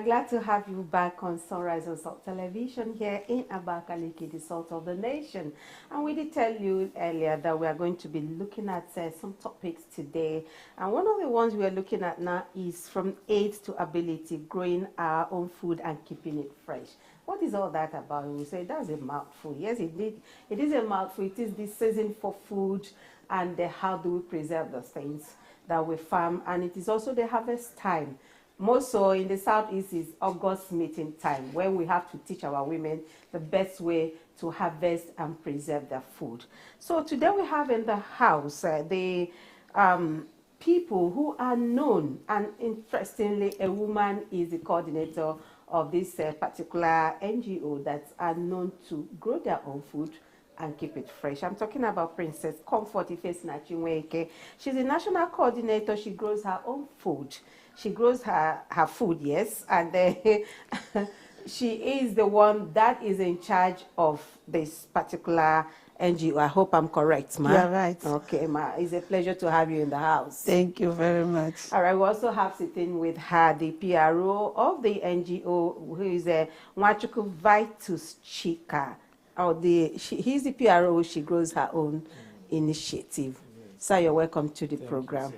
glad to have you back on Sunrise on Salt Television here in Abakaliki, the salt of the nation. And we did tell you earlier that we are going to be looking at some topics today. And one of the ones we are looking at now is from aid to ability, growing our own food and keeping it fresh. What is all that about? We say that's a mouthful. Yes, indeed, it is a mouthful. It is the season for food, and how do we preserve the things that we farm. And it is also the harvest time. More so in the Southeast is August meeting time, when we have to teach our women the best way to harvest and preserve their food. So today we have in the house the people who are known, and interestingly, a woman is the coordinator of this particular NGO that are known to grow their own food and keep it fresh. I'm talking about Princess Comfort Ifesinachiweke. She's a national coordinator. She grows her own food. She grows her food, yes, and she is the one that is in charge of this particular NGO. I hope I'm correct, ma. You're right. Okay, ma. It's a pleasure to have you in the house. Thank you very much. All right, we also have sitting with her the PRO of the NGO, who is Nwachukwu Vitus Chika. He's the PRO. She grows her own initiative. So you're welcome to the program.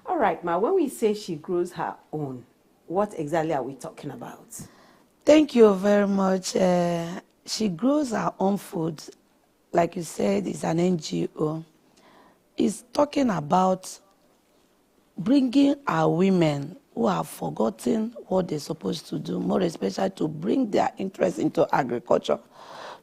All right, ma, when we say she grows her own, what exactly are we talking about? Thank you very much. She grows her own food. Like you said, it's an NGO. It's talking about bringing our women who have forgotten what they're supposed to do, more especially to bring their interest into agriculture,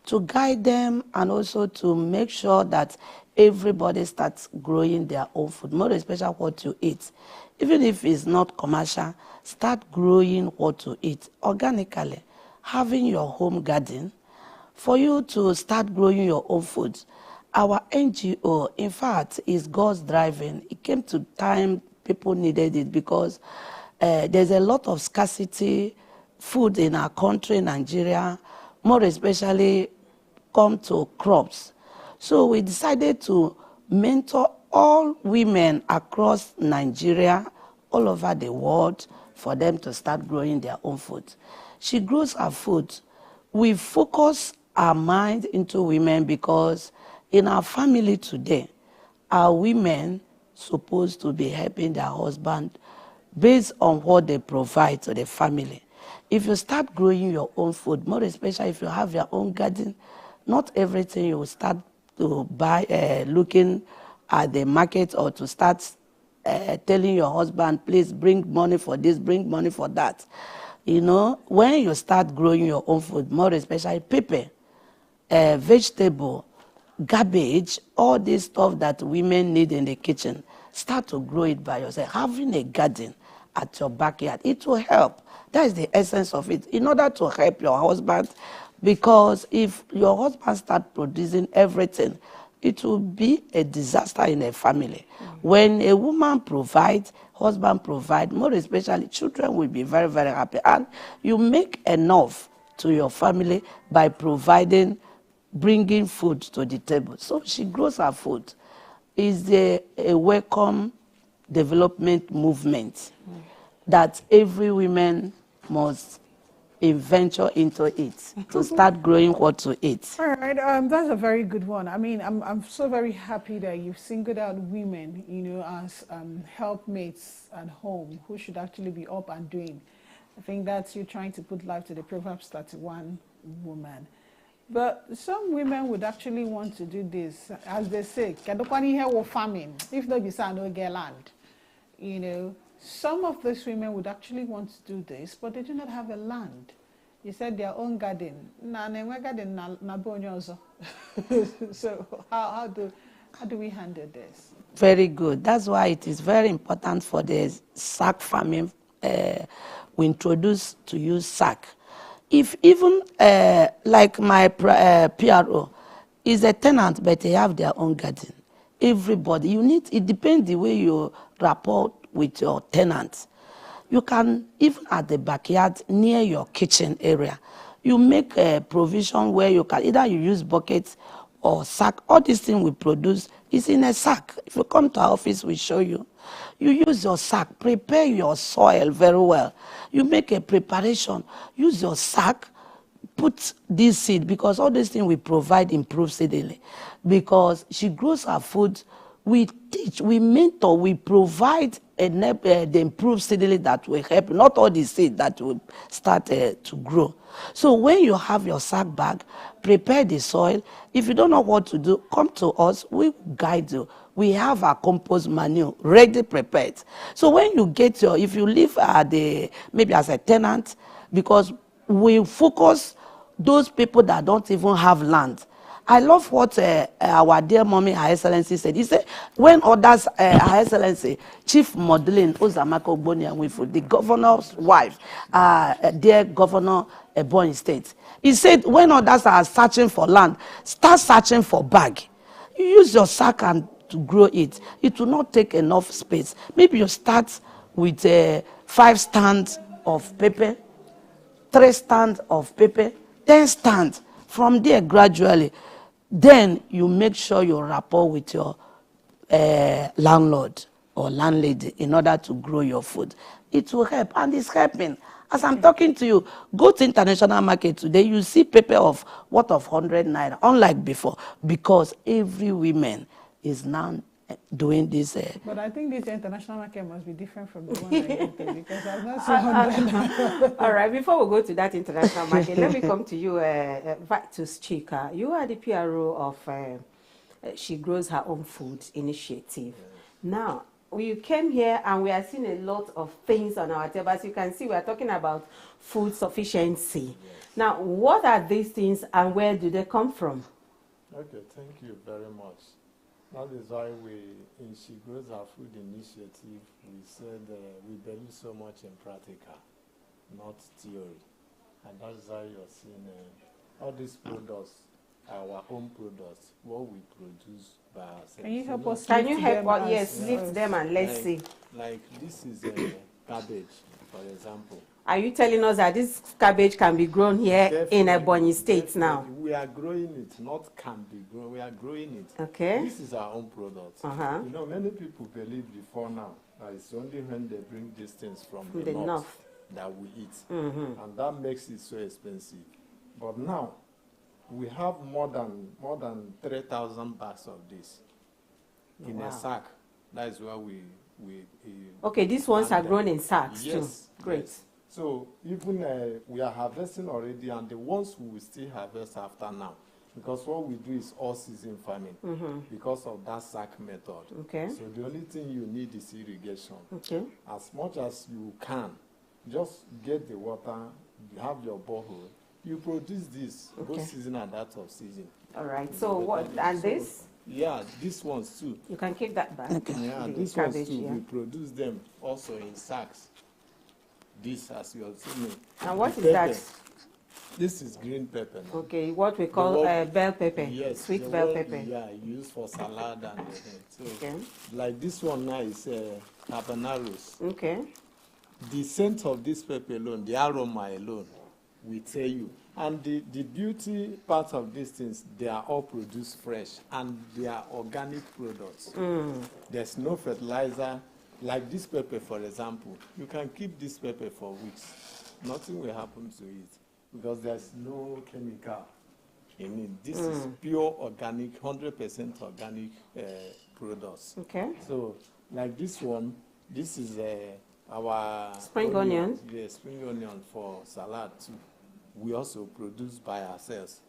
to guide them, and also to make sure that everybody starts growing their own food, more especially what you eat. Even if it's not commercial, start growing what to eat organically, having your home garden, for you to start growing your own food. Our NGO, in fact, is God's driving. It came to time people needed it because there's a lot of scarcity food in our country, Nigeria, more especially come to crops. So we decided to mentor all women across Nigeria, all over the world, for them to start growing their own food. She grows her food. We focus our mind into women because in our family today, our women supposed to be helping their husband based on what they provide to the family. If you start growing your own food, more especially if you have your own garden, not everything you will start to buy, looking at the market, or to start telling your husband, please bring money for this, bring money for that. You know, when you start growing your own food, more especially pepper, vegetable, garbage, all this stuff that women need in the kitchen, start to grow it by yourself. Having a garden at your backyard, it will help. That is the essence of it, in order to help your husband. Because if your husband starts producing everything, it will be a disaster in a family. When a woman provides, husband provides, more especially children will be very, very happy. And you make enough to your family by providing, bringing food to the table. So she grows her food. It's a welcome development movement that every woman must venture into it to start growing what to eat. All right, that's a very good one. I mean, I'm so very happy that you've singled out women, you know, as helpmates at home who should actually be up and doing. I think that's you trying to put life to the Proverbs 31 woman. But some women would actually want to do this, as they say, farming. If no be no get land, you know. Some of these women would actually want to do this, but they do not have a land. You said their own garden. So how do we handle this? Very good. That's why it is very important for the sack farming. We introduce to use sack. If even like my PRO is a tenant, but they have their own garden. Everybody, it depends the way you rapport with your tenants. You can, even at the backyard near your kitchen area, you make a provision where you can either you use buckets or sack. All these things we produce is in a sack. If you come to our office, we show you. You use your sack, prepare your soil very well. You make a preparation, use your sack, put this seed, because all these things we provide improved seedling. Because she grows her food, we teach, we mentor, we provide the improved seedling that will help, not all the seed that will start to grow. So when you have your sack bag, prepare the soil. If you don't know what to do, come to us, we will guide you. We have our compost manure ready prepared. So when you get your, if you live maybe as a tenant, because we focus those people that don't even have land. I love what our dear mommy, Her Excellency, said. He said, when others, Her Excellency, Chief Modeling Uzamako Ebonyi, the governor's wife, dear Governor Ebonyi State, he said, when others are searching for land, start searching for bag. You use your sack and to grow it. It will not take enough space. Maybe you start with 5 stands of pepper, 3 stands of pepper, 10 stands. From there, gradually, then you make sure you rapport with your landlord or landlady in order to grow your food. It will help, and it's helping. As I'm talking to you, go to international market today, you see pepper of worth of 100 naira, unlike before, because every woman is now doing this. But I think this international market must be different from the one I entered, because I've not seen 100. All right, before we go to that international market, let me come to you, Vitus Chika. You are the PRO of She Grows Her Own Food Initiative. Now, we came here and we are seeing a lot of things on our table. As you can see, we are talking about food sufficiency. Now, what are these things and where do they come from? Okay, thank you very much. That is why in She Grows Her Food Initiative, we said we believe so much in practical, not theory. And that's why you're seeing all these products, our own products, what we produce by ourselves. Can you help us? Can you help us? Yes, lift them and let's see. Like this is cabbage, for example. Are you telling us that this cabbage can be grown here in Ebonyi State now? We are growing it, not can be grown. We are growing it. Okay. This is our own product. You know, many people believe before now that it's only when they bring these things from the north that we eat. And that makes it so expensive. But now, we have more than 3,000 bags of this in a sack. That is where we okay, these ones are grown in sacks too. Great. Yes. So even we are harvesting already, and the ones we will still harvest after now, because what we do is all-season farming because of that sack method. Okay. So the only thing you need is irrigation. Okay. As much as you can, just get the water, you have your borehole, you produce this both season and that of season. All right. So what, and this? Yeah, these ones too. You can keep that back. Okay. Yeah, these ones too, we produce them also in sacks. This, as you have seen. And what is that? This is green pepper. Now. Okay, what we call bell pepper. Yes, sweet bell pepper. Yeah, used for salad and so. Okay. Like this one now is habaneros. Okay. The scent of this pepper alone, the aroma alone, will tell you. And the beauty part of these things, they are all produced fresh and they are organic products. There's no fertilizer. Like this pepper, for example, you can keep this pepper for weeks. Nothing will happen to it because there's no chemical in it. This is pure organic, 100% organic products. Okay. So, like this one, this is our spring onion. Yeah, spring onion for salad too. We also produce by ourselves.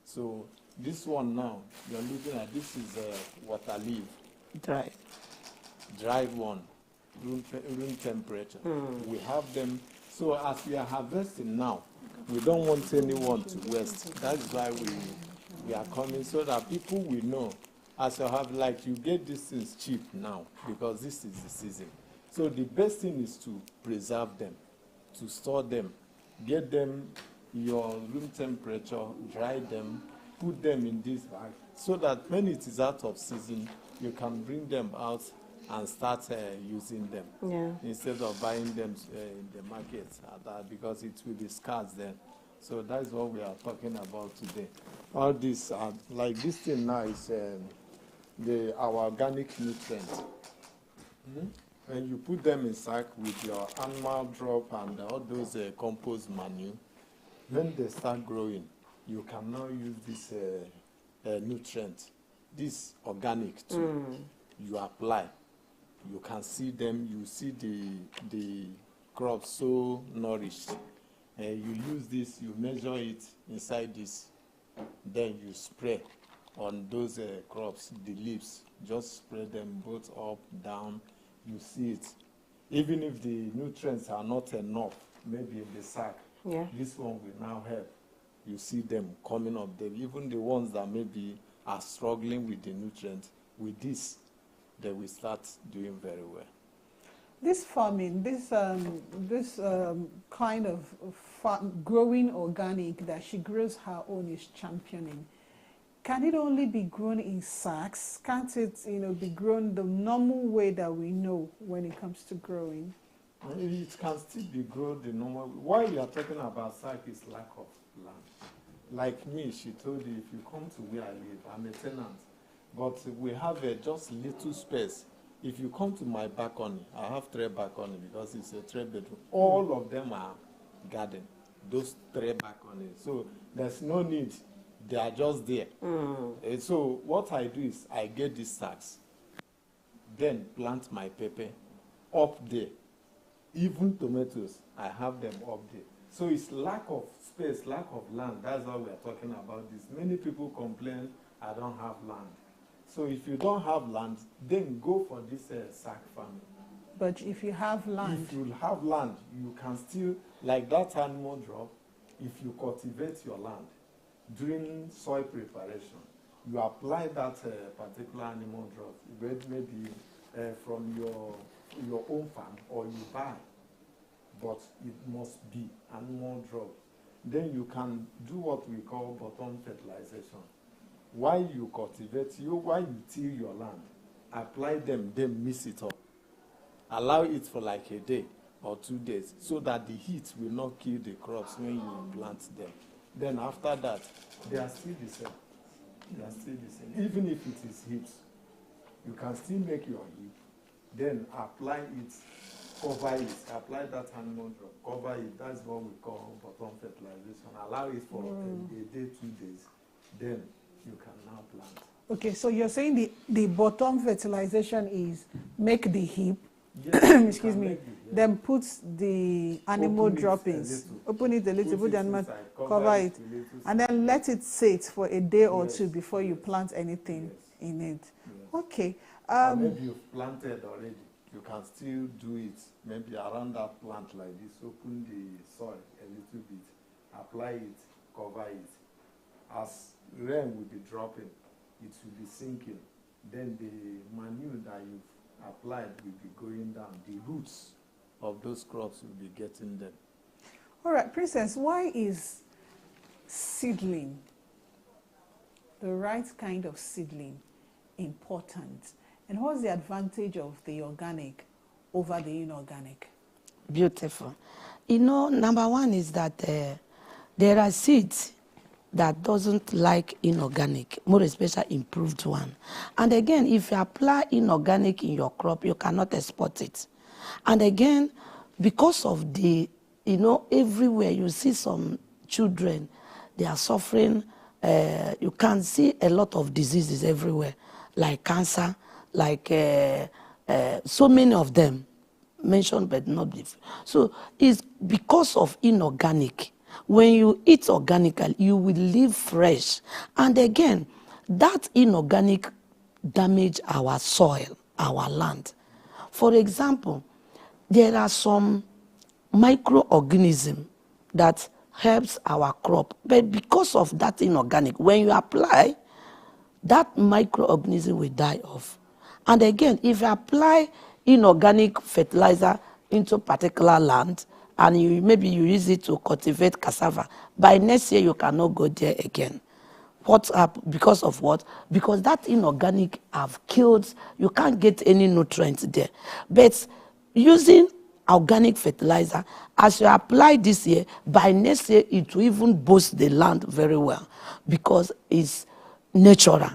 So this one now, you're looking at, this is water leaf. Dry one, room temperature. We have them. So as we are harvesting now, we don't want anyone to waste. That is why we are coming so that people will know. As you have, like, you get these things cheap now because this is the season. So the best thing is to preserve them, to store them, get them your room temperature, dry them, put them in this bag, so that when it is out of season, you can bring them out and start using them instead of buying them in the market because it will be scarce then. So that is what we are talking about today. All this, like this thing now is our organic nutrient. When you put them in sack with your animal drop and all those compost manure, when they start growing, you can now use this nutrient, this organic too. You apply, you can see them, you see the crops so nourished. You use this, you measure it inside this, then you spray on those crops, the leaves. Just spread them both up, down, you see it. Even if the nutrients are not enough, maybe in the sack, this one will now help. You see them coming up there. Even the ones that maybe are struggling with the nutrients, with this, they will start doing very well. This farming, this kind of growing organic that she grows her own is championing. Can it only be grown in sacks? Can't it, be grown the normal way that we know when it comes to growing? It can still be grown the normal way. Why we are talking about sack is lack of land. Like me, she told you, if you come to where I live, I'm a tenant, but we have just little space. If you come to my balcony, I have 3 balcony because it's a 3-bedroom. All of them are garden, those 3 balconies. So there's no need. They are just there. And so what I do is I get these sacks, then plant my pepper up there. Even tomatoes, I have them up there. So it's lack of space, lack of land. That's why we are talking about this. Many people complain, I don't have land. So if you don't have land, then go for this sack farming. But if you have land... If you have land, you can still, like that animal drop, if you cultivate your land, during soil preparation, you apply that particular animal drop, maybe from your own farm, or you buy, but it must be animal drop. Then you can do what we call bottom fertilization. While you cultivate, while you till your land, apply them, then mix it up. Allow it for like a day or 2 days, so that the heat will not kill the crops when you plant them. Then after that, they are still the same. They are still the same. Even if it is heaps, you can still make your heap, then apply it, cover it, apply that animal drop, cover it. That's what we call bottom fertilization. Allow it for a day, 2 days, then you can now plant. Okay, so you're saying the bottom fertilization is make the heap, yes, excuse me, then put the animal droppings, open it a little, put the animal, cover it, and then let it sit for a day or 2 before you plant anything in it. Okay. Or maybe you've planted already. You can still do it, maybe around that plant like this, open the soil a little bit, apply it, cover it. As rain will be dropping, it will be sinking. Then the manure that you've applied will be going down. The roots of those crops will be getting them. All right, Princess, why is seedling, the right kind of seedling, important? And what's the advantage of the organic over the inorganic? Beautiful. Number one is that there are seeds that doesn't like inorganic, more especially improved one. And again, if you apply inorganic in your crop, you cannot export it. And again, because of the, everywhere you see some children, they are suffering, you can see a lot of diseases everywhere, like cancer, like so many of them mentioned but not before. So it's because of inorganic. When you eat organically, you will live fresh. And again, that inorganic damage our soil, our land. For example, there are some microorganisms that helps our crop. But because of that inorganic, when you apply, that microorganism will die off. And again, if you apply inorganic fertilizer into particular land, and maybe you use it to cultivate cassava, by next year you cannot go there again. What's up? Because of what? Because that inorganic have killed, you can't get any nutrients there. But using organic fertilizer, as you apply this year, by next year it will even boost the land very well because it's natural.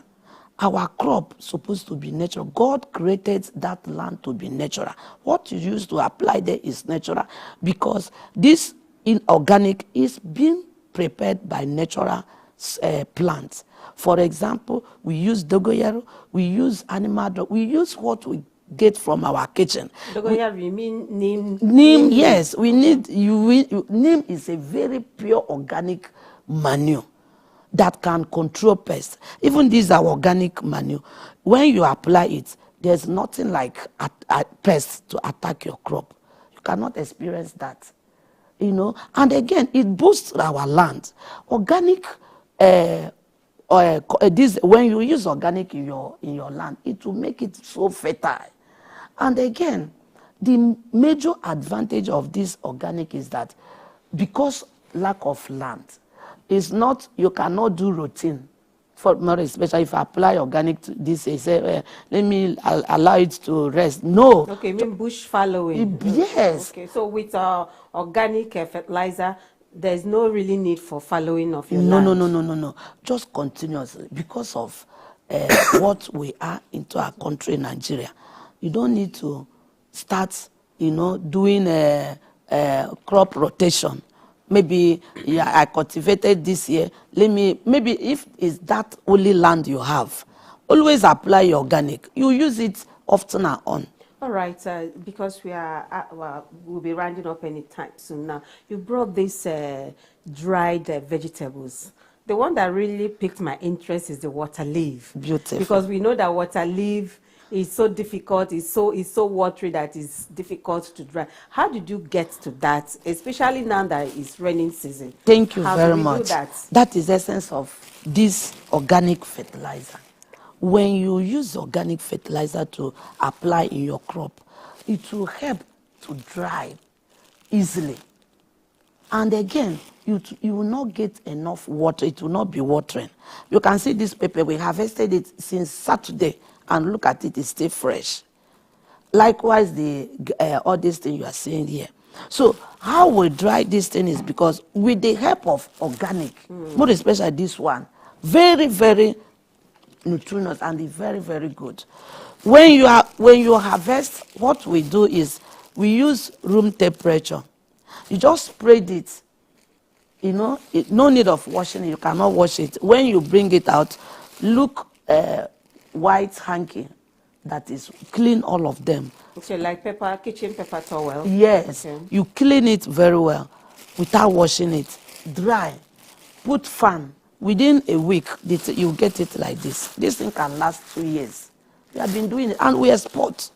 Our crop supposed to be natural. God created that land to be natural. What you use to apply there is natural, because this inorganic is being prepared by natural plants. For example, we use dogoyaro, we use animal drug, we use what we get from our kitchen. Dogoyaro, you mean neem? Neem, yes. We need, neem is a very pure organic manure that can control pests. Even these are organic manure. When you apply it, there's nothing like pests to attack your crop. You cannot experience that, you know. And again, it boosts our land. Organic, when you use organic in your land, it will make it so fertile. And again, the major advantage of this organic is that because lack of land, is not, you cannot do routine. For more especially if I apply organic to this, say, let me allow it to rest. No. Okay, you mean bush following. Yes. Okay, so with organic fertilizer, there's no really need for following of your land. No. Just continuously, because of what we are into our country, Nigeria. You don't need to start, you know, doing a crop rotation. Maybe I cultivated this year. Maybe if it's that only land you have, always apply organic. You use it often and on. All right, because we'll be rounding up any time soon now. You brought these dried vegetables. The one that really piqued my interest is the water leaf. Beautiful. Because we know that water leaf is so difficult, it's so watery that it's difficult to dry. How did you get to that, especially now that it's raining season? Thank you How very do we much. do that? That is the essence of this organic fertilizer. When you use organic fertilizer to apply in your crop, it will help to dry easily. And again, you will not get enough water. It will not be watering. You can see this pepper. We harvested it since Saturday, and look at it, it's still fresh. Likewise, all these things you are seeing here. So how we dry this thing is because with the help of organic, more especially this one, very, very nutritious and very, very good. When you harvest, what we do is we use room temperature. You just spread it, you know, no need of washing it. You cannot wash it. When you bring it out, look, white hanky that is clean, all of them. Okay, like kitchen pepper towel. Yes, okay. You clean it very well without washing it. Dry, put fan. Within a week, you get it like this. This thing can last 2 years. We have been doing it, and we export.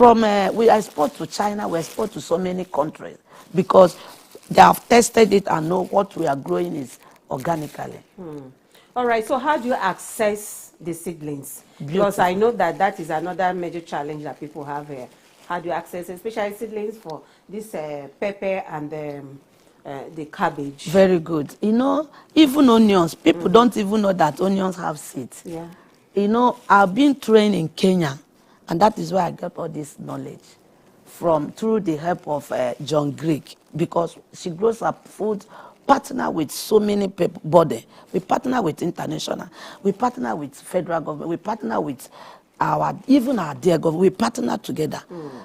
We export to China, we export to so many countries because they have tested it and know what we are growing is organically. All right, so how do you access the seedlings? Because I know that is another major challenge that people have here. How do you access, especially seedlings for this pepper and the cabbage? Very good. You know, even onions, people don't even know that onions have seeds. Yeah. You know, I've been trained in Kenya, and that is where I got all this knowledge through the help of John Greek, because she grows up food, partner with so many people, body. We partner with international, we partner with federal government, we partner with even our dear government, we partner together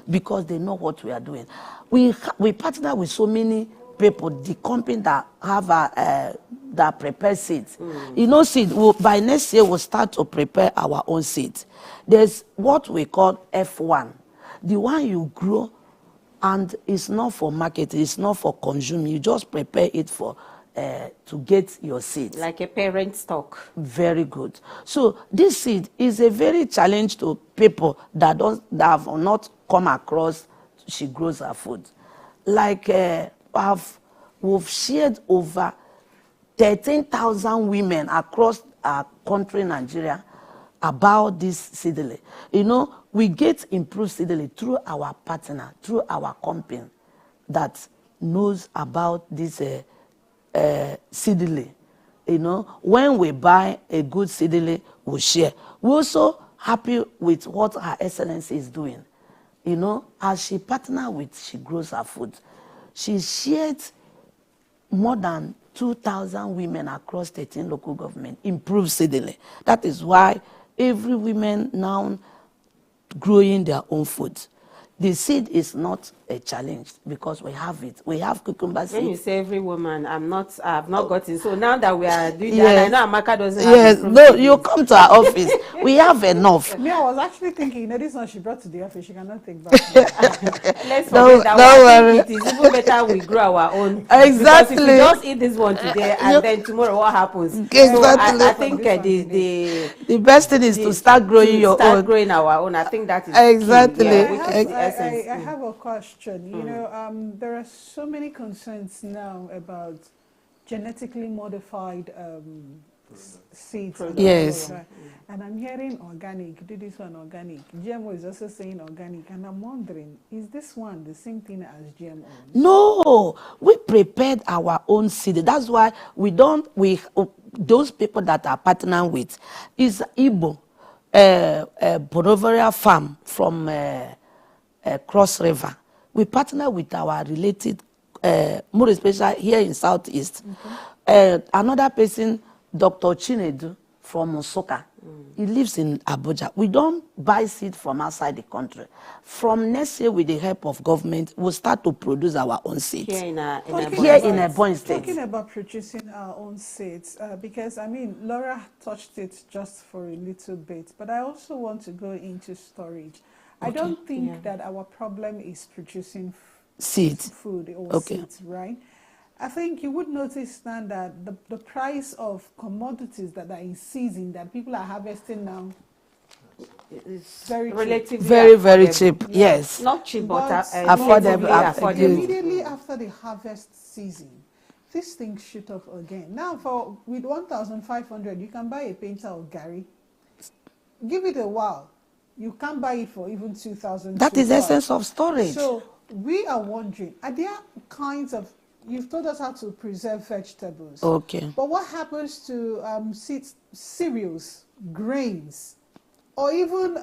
because they know what we are doing. We partner with so many people, the company that have that prepare seeds. You know, by next year we'll start to prepare our own seeds. There's what we call F1, the one you grow, and it's not for market, it's not for consuming. You just prepare it for to get your seeds. Like a parent stock. Very good. So this seed is a very challenge to people that have not come across. She grows her food. Like we've shared over 13,000 women across our country, Nigeria, about this seedling. You know, we get improved seedling through our partner, through our company that knows about this seedling. You know, when we buy a good seedling, we share. We're also happy with what Her Excellency is doing. You know, as she partner with, she grows her food. She shared more than 2,000 women across 13 local government improve steadily. That is why every woman now growing their own food. The seed is not a challenge because we have it. We have cucumber seed. When you say every woman, I've not gotten. So now that we are doing Yes. that, I know Amaka doesn't have Yes, improved no, seedlings. you come to our office. We have enough. Me, I was actually thinking, this one she brought to the office, she cannot take back. Let's Don't- forget that don't one. I worry. think it is even better we grow our own. Exactly. Because if we just eat this one today and then tomorrow what happens? Exactly. So I think The best thing is to start growing your start own. growing our own. I think that is Exactly. key, yeah, I which have, is the essence. I have a question. There are so many concerns now about genetically modified seeds. And Yes. all that. And I'm hearing organic, do this one organic. GMO is also saying organic. And I'm wondering, is this one the same thing as GMO? No, we prepared our own seed. That's why those people that are partnering with is Igbo, Bonovaria farm from Cross River. We partner with our related, more especially here in Southeast. Another person, Dr. Chinedu from Nsukka. He lives in Abuja. We don't buy seed from outside the country. From next year, with the help of government, we'll start to produce our own seeds. Here in Ebonyi State. Talking about producing our own seeds, because Laura touched it just for a little bit, but I also want to go into storage. I don't think that our problem is producing seeds, food or seeds, right? I think you would notice now that the price of commodities that are in season that people are harvesting now is very relatively cheap. Very cheap. Yes. Not cheap, but affordable. Immediately after the harvest season, these things shoot up again. Now, with 1,500, you can buy a painter of Gary. Give it a while. You can't buy it for even 2,000. That is the essence of storage. So we are wondering, are there kinds of, you've told us how to preserve vegetables. Okay. But what happens to seeds, cereals, grains, or even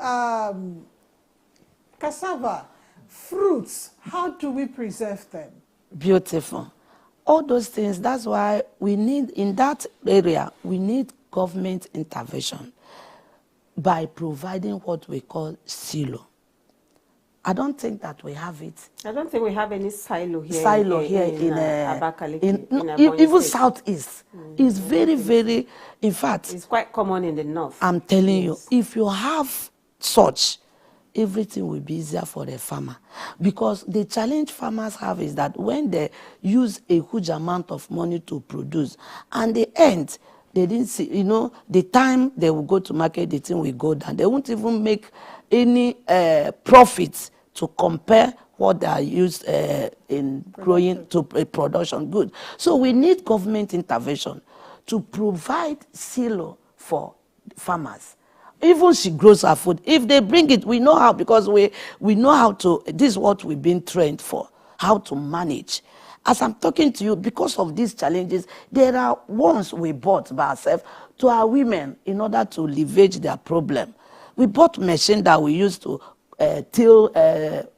cassava, fruits? How do we preserve them? Beautiful. All those things, that's why we need, in that area, we need government intervention by providing what we call silo. I don't think that we have it. I don't think we have any silo here. In Abakaliki, even Southeast. It's very, in fact. It's quite common in the north. I'm telling you, if you have such, everything will be easier for the farmer. Because the challenge farmers have is that when they use a huge amount of money to produce, and the end, they didn't see, the time they will go to market, the thing will go down. They won't even make any profits to compare what they are used in growing to production good. So we need government intervention to provide silo for farmers. Even she grows her food. If they bring it, we know how, because we know how to, this is what we've been trained for, how to manage. As I'm talking to you, because of these challenges, there are ones we bought by ourselves to our women in order to alleviate their problem. We bought machine that we use to till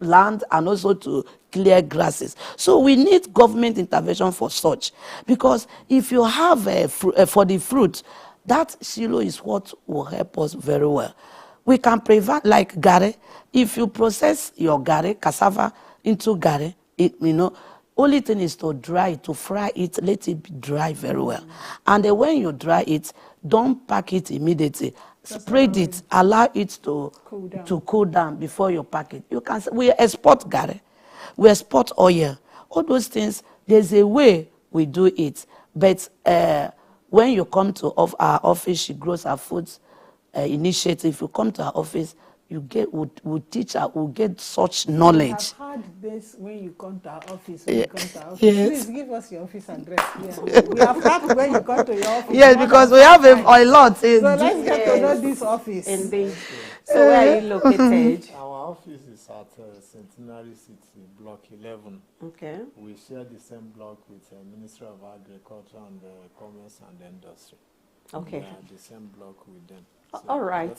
land and also to clear grasses. So we need government intervention for such. Because if you have for the fruit, that silo is what will help us very well. We can prevent, like gari. If you process your gari, cassava, into gari, only thing is to dry it, to fry it, let it be dry very well. And then when you dry it, don't pack it immediately. Spread it, allow it to cool down before you pack it. You can say, we export gari, we export oil. All those things, there's a way we do it. But when you come to our office, she grows her foods initiative. You come to our office, you get, we'll teach her, we'll get such knowledge. I've heard this when you come to our office. When you come to our office. Yes. Please give us your office address. Yeah. We have heard when you come to your office. Yes, because we have a lot. So let's get to know this office. Indeed. So where are you located? Our office is at Centenary City, Block 11. Okay. We share the same block with the Ministry of Agriculture and Commerce and Industry. Okay. We are the same block with them. So all right.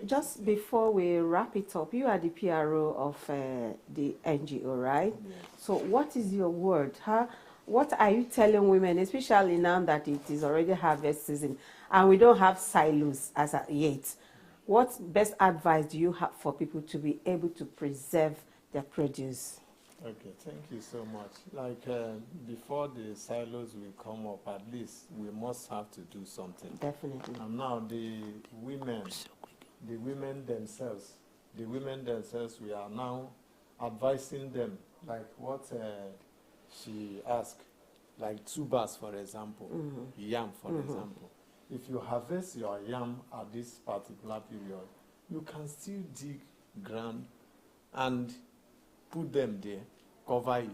Just before we wrap it up, you are the PRO of the NGO, right? Yes. So what is your word? what are you telling women, especially now that it is already harvest season and we don't have silos as of yet? What best advice do you have for people to be able to preserve their produce? Okay, thank you so much. Like before the silos will come up, at least we must have to do something. Definitely. And now the women themselves, we are now advising them, like what she asked, like tubers, for example, yam, for example. If you harvest your yam at this particular period, you can still dig ground and put them there, cover it.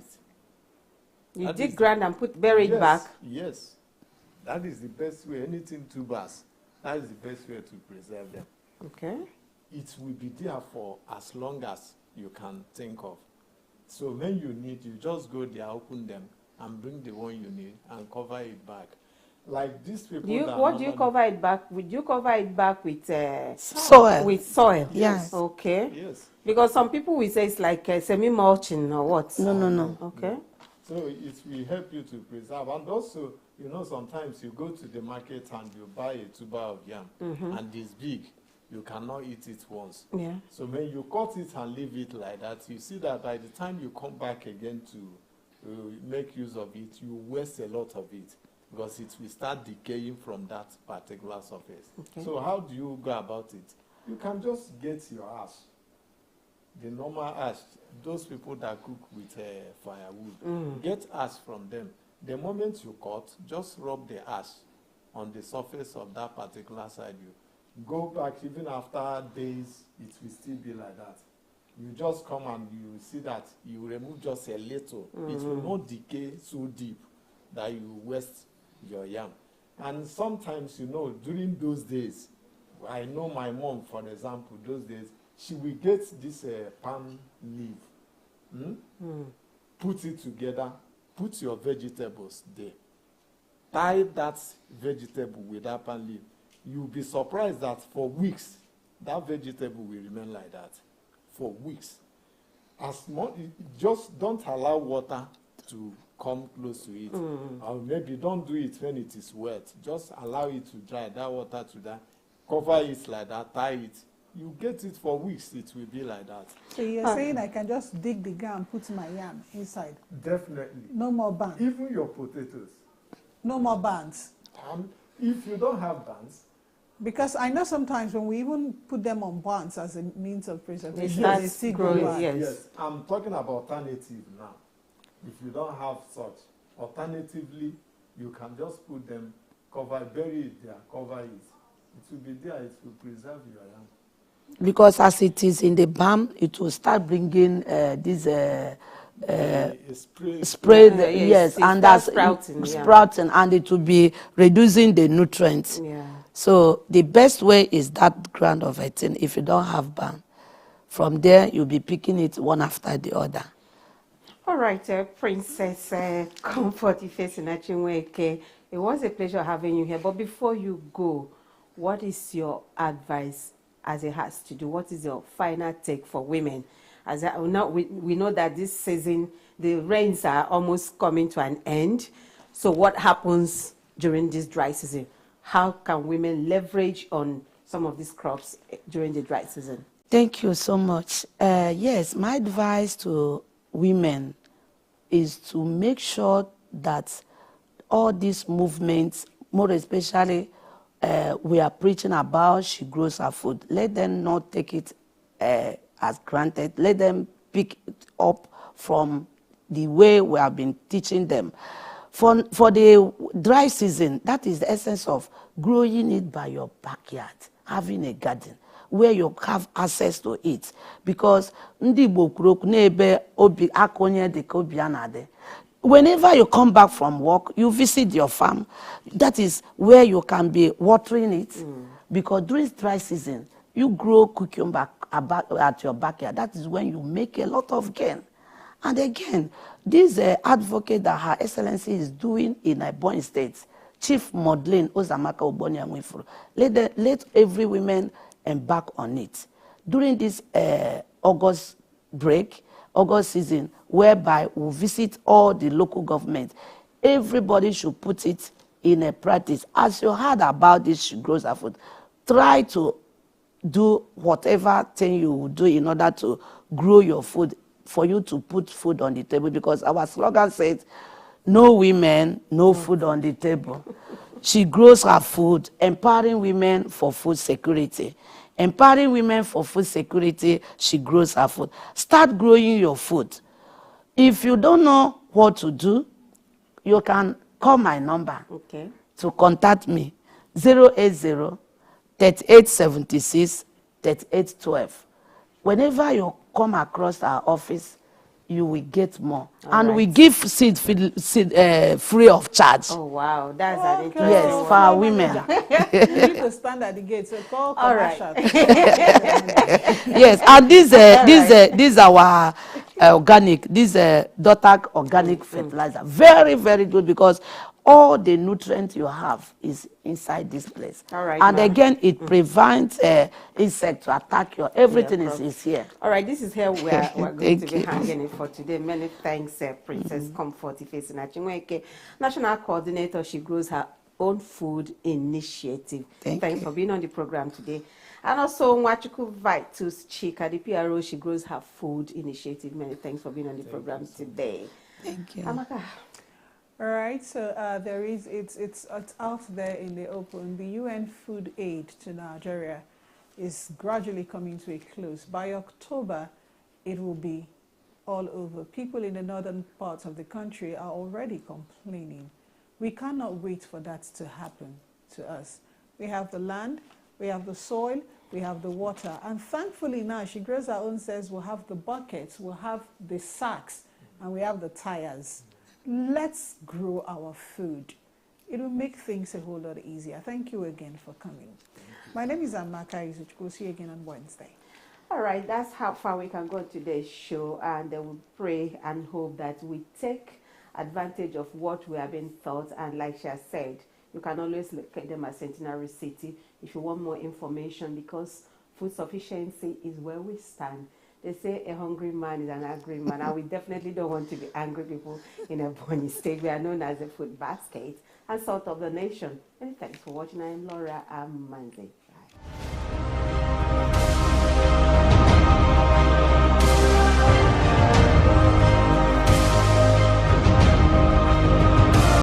You That dig is- ground and bury it back? Yes. That is the best way. Anything tubers, that is the best way to preserve them. Okay. It will be there for as long as you can think of. So when you need, you just go there, open them, and bring the one you need, and cover it back. Like these people What do you cover it back? Would you cover it back with Soil. With soil? Yes. Okay. Yes. Because some people will say it's like semi-mulching or what? No. Okay. So it will help you to preserve. And also, you know, sometimes you go to the market and you buy a tuber of yam, and it's big. You cannot eat it once. Yeah. So when you cut it and leave it like that, you see that by the time you come back again to make use of it, you waste a lot of it because it will start decaying from that particular surface. Okay. So how do you go about it? You can just get your ash, the normal ash, those people that cook with firewood, get ash from them. The moment you cut, just rub the ash on the surface of that particular side. You go back, even after days, it will still be like that. You just come and you see that you remove just a little. It will not decay so deep that you waste your yam. And sometimes, you know, during those days, I know my mom, for example, those days, she will get this palm leaf, put it together, put your vegetables there, tie that vegetable with that palm leaf. You'll be surprised that for weeks, that vegetable will remain like that. For weeks. Just don't allow water to come close to it. Or maybe don't do it when it is wet. Just allow it to dry, that water to dry. Cover it like that, tie it. You get it for weeks, it will be like that. So you're saying I can just dig the ground, put my yam inside? Definitely. No more bands? Even your potatoes. No more bands? If you don't have bands, Because I know sometimes when we even put them on bands as a means of preservation, start they still growing, grow back. yes. yes, I'm talking about alternative now. If you don't have such, alternatively, you can just put them, bury it there, cover it. It will be there, it will preserve your yam. Because as it is in the balm, it will start bringing this spray. Yes, Yes, it and starts that's sprouting, yeah. sprouting, and it will be reducing the nutrients. Yeah. So the best way is that ground of a thing. If you don't have balm, from there you'll be picking it one after the other. All right, Princess Comfort Ifesinachinweke, it was a pleasure having you here. But before you go, what is your advice as it has to do? What is your final take for women? We know that this season, the rains are almost coming to an end. So what happens during this dry season? How can women leverage on some of these crops during the dry season? Thank you so much. Yes, my advice to women is to make sure that all these movements, more especially we are preaching about she grows her food, let them not take it as granted. Let them pick it up from the way we have been teaching them. For the dry season, that is the essence of growing it by your backyard, having a garden where you have access to it. Because whenever you come back from work, you visit your farm. That is where you can be watering it. Because during dry season, you grow cucumber at your backyard. That is when you make a lot of gain. And again, this advocate that Her Excellency is doing in Ebonyi State, Chief Modlin Ozamaka Oboni Amwifuru, let every woman embark on it. During this August season, whereby we visit all the local governments, everybody should put it in a practice. As you heard about this, she grows her food. Try to do whatever thing you will do in order to grow your food, for you to put food on the table, because our slogan says, no women, no food on the table. She grows her food, empowering women for food security. Empowering women for food security, she grows her food. Start growing your food. If you don't know what to do, you can call my number to contact me, 080 3876 3812. Whenever you come across our office, you will get more. And we give seed free of charge. Oh, wow. That's an interesting Yes, one. for our women. You need to stand at the gate, so call commercial. Yes, and this our organic, this Dotak organic fertilizer. Very, very good, because all the nutrients you have is inside this place. All right, and again, it prevents insects to attack you. Everything is here. All right, this is here we're going to be you. hanging it for today. Many thanks, Princess Comfort Ifesinachinweke, National Coordinator. She grows her own food initiative. Thanks for being on the program today. And also Nwachuku Vitus Chika, the PRO. She grows her food initiative. Many thanks for being on the program today. Thank you. Amaka. All right, so it's out there in the open. The UN food aid to Nigeria is gradually coming to a close. By October, it will be all over. People in the northern parts of the country are already complaining. We cannot wait for that to happen to us. We have the land, we have the soil, we have the water, and thankfully now she grows her own says we'll have the buckets, we'll have the sacks, and we have the tires. Let's grow our food. It will make things a whole lot easier. Thank you again for coming. My name is Amaka Izuchukwu. We'll see you again on Wednesday. All right, that's how far we can go on today's show, and we pray and hope that we take advantage of what we have been taught. And like she has said, you can always look at them at Centenary City if you want more information, because food sufficiency is where we stand. They say a hungry man is an angry man, and we definitely don't want to be angry people in Ebonyi State. We are known as a food basket and salt of the nation. Many thanks for watching. I am Laura Amanze.